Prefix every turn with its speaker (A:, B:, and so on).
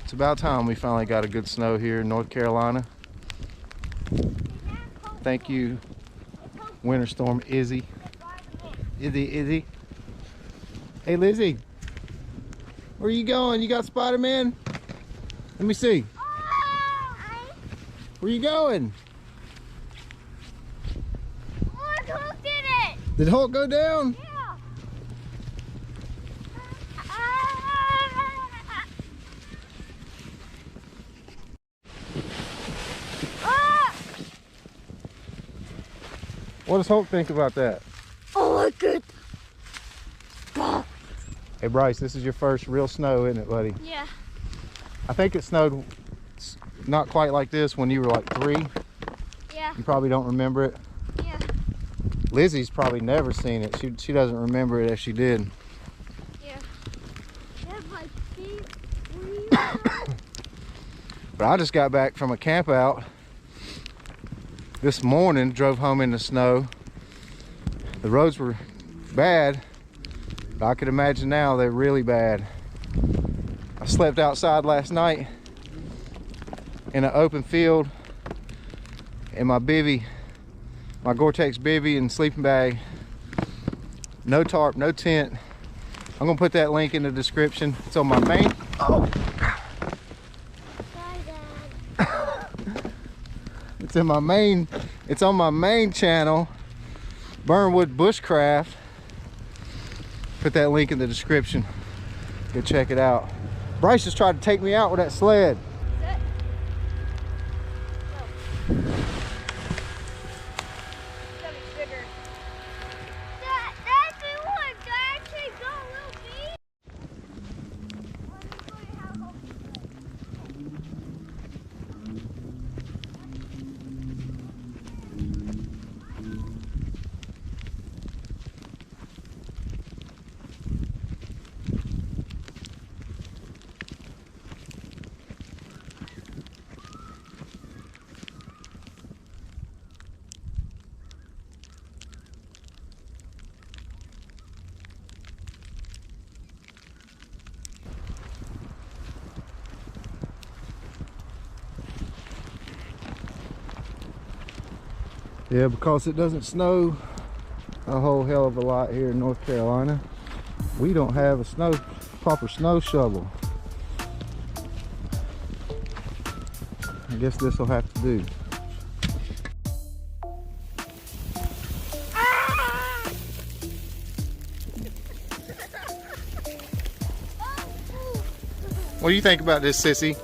A: It's about time we finally got a good snow here in North Carolina. Thank you, Winter Storm Izzy. Izzy. Hey, Lizzie. Where are you going? You got Spider-Man? Let me see. Where you going?
B: Hulk did it!
A: Did Hulk go down?
B: Yeah.
A: What does Hulk think about that?
B: Oh my good.
A: Hey Bryce, this is your first real snow, isn't it, buddy?
B: Yeah.
A: I think it snowed not quite like this when you were like 3.
B: Yeah.
A: You probably don't remember it.
B: Yeah.
A: Lizzie's probably never seen it. She doesn't remember it as she did.
B: Yeah. Yeah, but see,
A: But I just got back from a camp out this morning, drove home in the snow. The roads were bad, but I could imagine now they're really bad. I slept outside last night in an open field in my bivy, my Gore-Tex bivy and sleeping bag. No tarp, no tent. I'm gonna put that link in the description. It's on my main. Oh. It's in my main. It's on my main channel, BURNWOOD BUSHCRAFT. Put that link in the description. Go check it out. Bryce just tried to take me out with that sled. Yeah, because it doesn't snow a whole hell of a lot here in North Carolina, we don't have a proper snow shovel. I guess this will have to do. What do you think about this, sissy?